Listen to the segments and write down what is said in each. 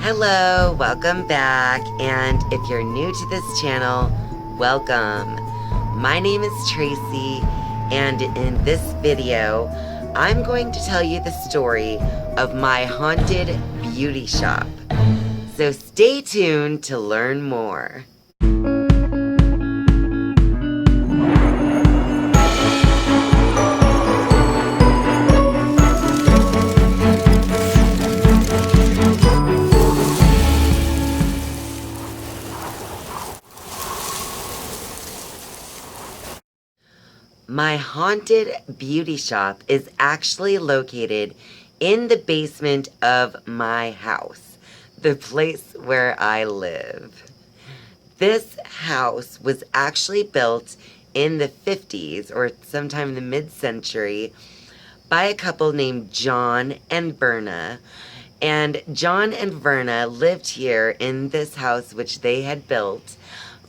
Hello, welcome back, and if you're new to this channel, welcome. My name is Tracy, and in this video, I'm going to tell you the story of my haunted beauty shop. So stay tuned to learn more. My haunted beauty shop is actually located in the basement of my house, the place where I live. This house was actually built in the 50s or sometime in the mid-century by a couple named John and Verna. And John and Verna lived here in this house which they had built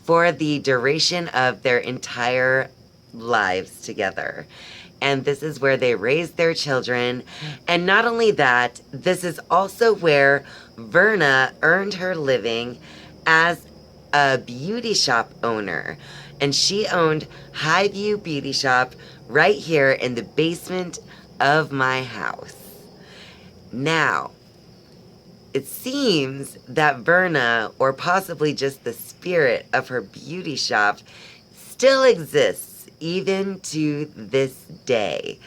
for the duration of their entire lives together. And this is where they raised their children. And not only that, this is also where Verna earned her living as a beauty shop owner. And she owned Highview Beauty Shop right here in the basement of my house. Now, it seems that Verna, or possibly just the spirit of her beauty shop, still exists even to this day.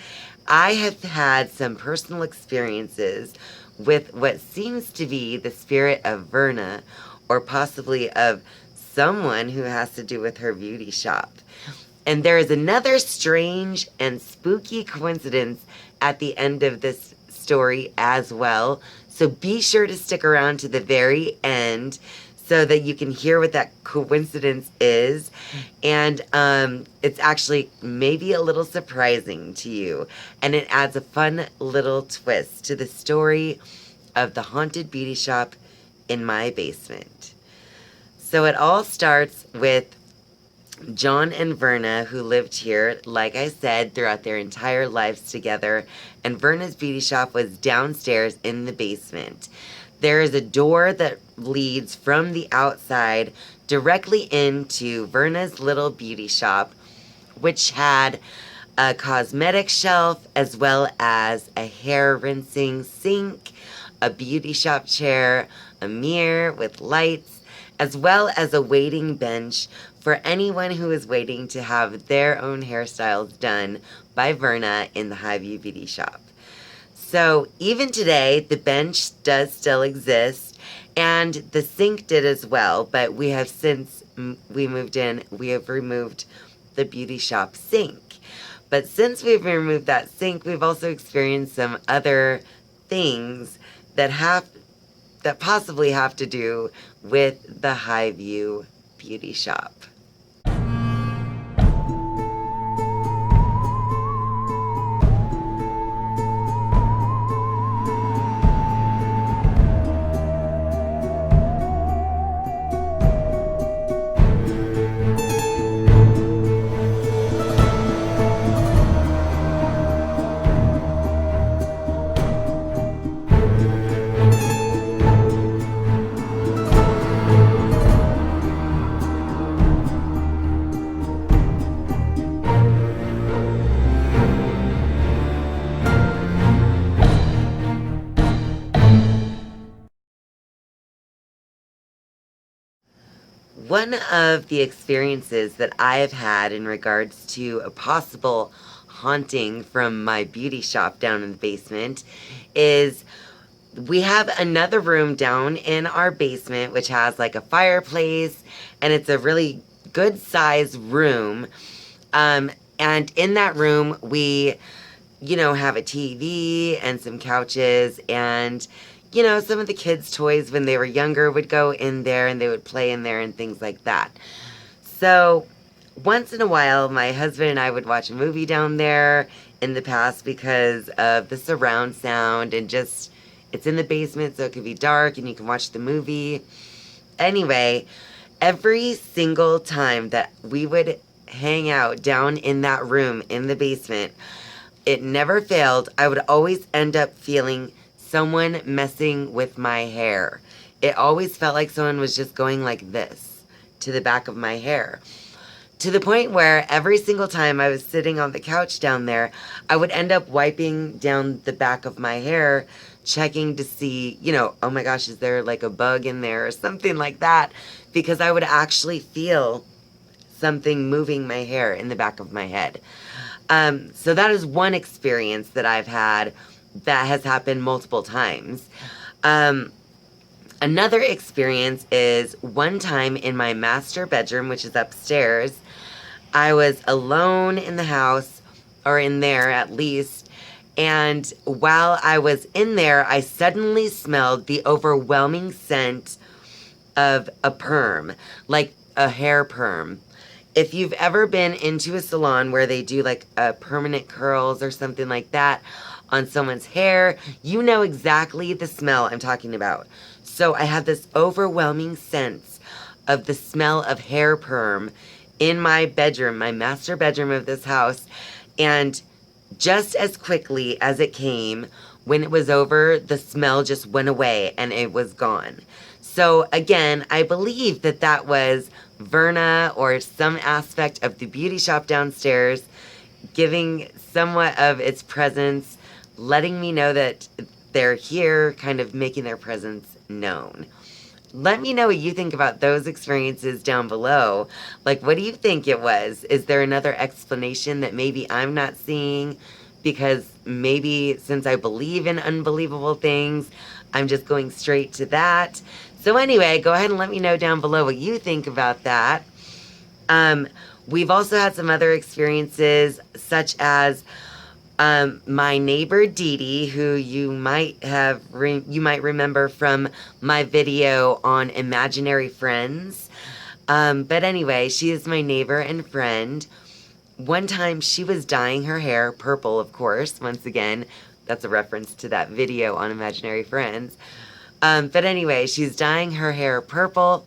I have had some personal experiences with what seems to be the spirit of Verna, or possibly of someone who has to do with her beauty shop. And there is another strange and spooky coincidence at the end of this story as well. So be sure to stick around to the very end so that you can hear what that coincidence is. And it's actually maybe a little surprising to you. And it adds a fun little twist to the story of the haunted beauty shop in my basement. So it all starts with John and Verna, who lived here, like I said, throughout their entire lives together. And Verna's beauty shop was downstairs in the basement. There is a door that leads from the outside directly into Verna's little beauty shop, which had a cosmetic shelf as well as a hair rinsing sink, a beauty shop chair, a mirror with lights, as well as a waiting bench for anyone who is waiting to have their own hairstyles done by Verna in the Highview Beauty Shop. So even today, the bench does still exist, and the sink did as well, but we have since we moved in, we have removed the beauty shop sink. But since we've removed that sink, we've also experienced some other things that possibly have to do with the Highview Beauty Shop. One of the experiences that I have had in regards to a possible haunting from my beauty shop down in the basement is we have another room down in our basement which has like a fireplace, and it's a really good sized room. And in that room we, have a TV and some couches, and some of the kids' toys when they were younger would go in there and they would play in there and things like that. So once in a while, my husband and I would watch a movie down there in the past because of the surround sound, and just, it's in the basement, so it could be dark and you can watch the movie. Anyway, every single time that we would hang out down in that room in the basement, it never failed. I would always end up feeling someone messing with my hair. it always felt like someone was just going like this to the back of my hair. To the point where every single time I was sitting on the couch down there, I would end up wiping down the back of my hair, checking to see, oh my gosh, is there like a bug in there or something like that? Because I would actually feel something moving my hair in the back of my head. So that is one experience that I've had that has happened multiple times. Another experience is one time in my master bedroom, which is upstairs. I was alone in the house, or in there at least, and while I was in there, I suddenly smelled the overwhelming scent of a perm, like a hair perm. If you've ever been into a salon where they do like permanent curls or something like that on someone's hair, you know exactly the smell I'm talking about. So I had this overwhelming sense of the smell of hair perm in my bedroom, my master bedroom of this house. And just as quickly as it came, when it was over, the smell just went away and it was gone. So again, I believe that that was Verna or some aspect of the beauty shop downstairs giving somewhat of its presence, letting me know that they're here, kind of making their presence known. Let me know what you think about those experiences down below. Like, what do you think it was? Is there another explanation that maybe I'm not seeing? Because maybe since I believe in unbelievable things, I'm just going straight to that. So anyway, go ahead and let me know down below what you think about that. We've also had some other experiences, such as my neighbor Dee Dee, who you might remember from my video on imaginary friends. But anyway, she is my neighbor and friend. One time she was dyeing her hair purple, of course. Once again, that's a reference to that video on imaginary friends. But anyway, she's dyeing her hair purple,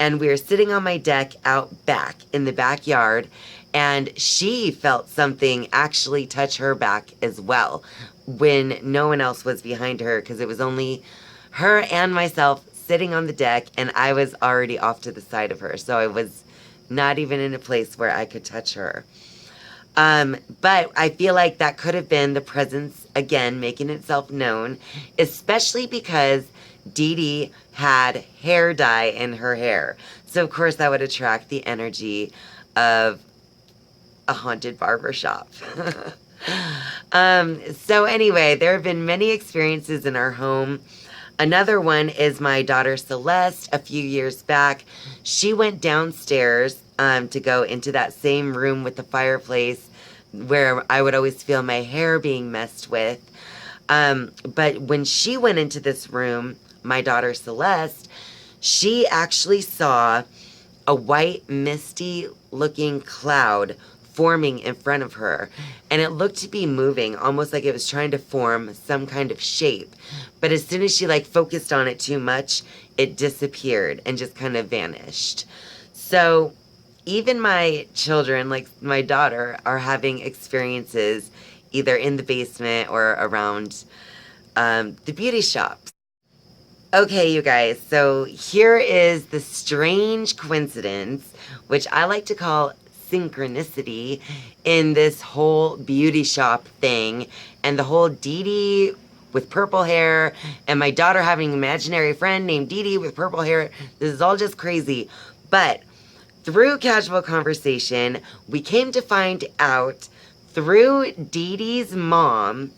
and we were sitting on my deck out back in the backyard, and she felt something actually touch her back as well when no one else was behind her, because it was only her and myself sitting on the deck, and I was already off to the side of her, so I was not even in a place where I could touch her. But I feel like that could have been the presence, again, making itself known, especially because Dee Dee had hair dye in her hair. So, of course, that would attract the energy of a haunted barber shop. So anyway, there have been many experiences in our home. Another one is my daughter Celeste. A few years back, she went downstairs to go into that same room with the fireplace where I would always feel my hair being messed with. But when she went into this room, my daughter Celeste, she actually saw a white, misty looking cloud forming in front of her, and it looked to be moving, almost like it was trying to form some kind of shape. But as soon as she focused on it too much, it disappeared and just kind of vanished. So even my children, like my daughter, are having experiences either in the basement or around the beauty shops. Okay, you guys, so here is the strange coincidence, which I like to call synchronicity, in this whole beauty shop thing, and the whole Dee Dee with purple hair, and my daughter having an imaginary friend named Dee Dee with purple hair. This is all just crazy. But through casual conversation, we came to find out through Dee Dee's mom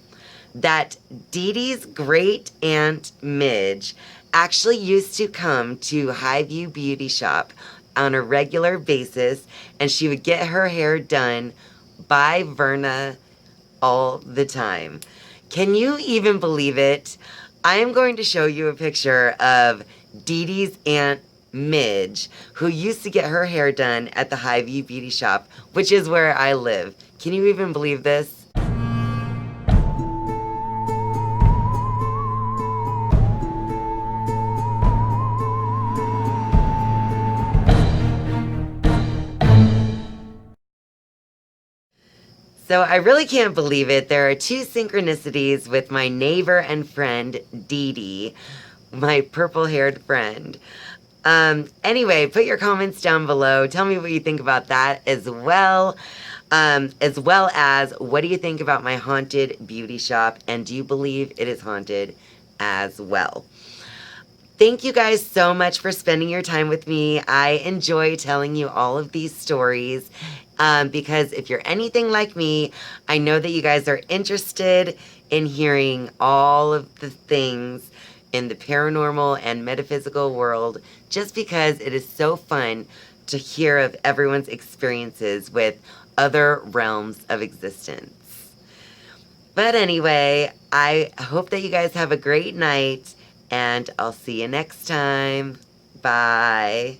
that Dee Dee's great aunt Midge actually used to come to Highview Beauty Shop on a regular basis, and she would get her hair done by Verna all the time. Can you even believe it? I am going to show you a picture of Dee Dee's aunt Midge, who used to get her hair done at the Highview Beauty Shop, which is where I live. Can you even believe this? So I really can't believe it. There are two synchronicities with my neighbor and friend, Dee Dee. my purple-haired friend. Anyway, put your comments down below. Tell me what you think about that as well. As well as, what do you think about my haunted beauty shop? And do you believe it is haunted as well? Thank you guys so much for spending your time with me. I enjoy telling you all of these stories because if you're anything like me, I know that you guys are interested in hearing all of the things in the paranormal and metaphysical world just because it is so fun to hear of everyone's experiences with other realms of existence. But anyway, I hope that you guys have a great night, and I'll see you next time. Bye.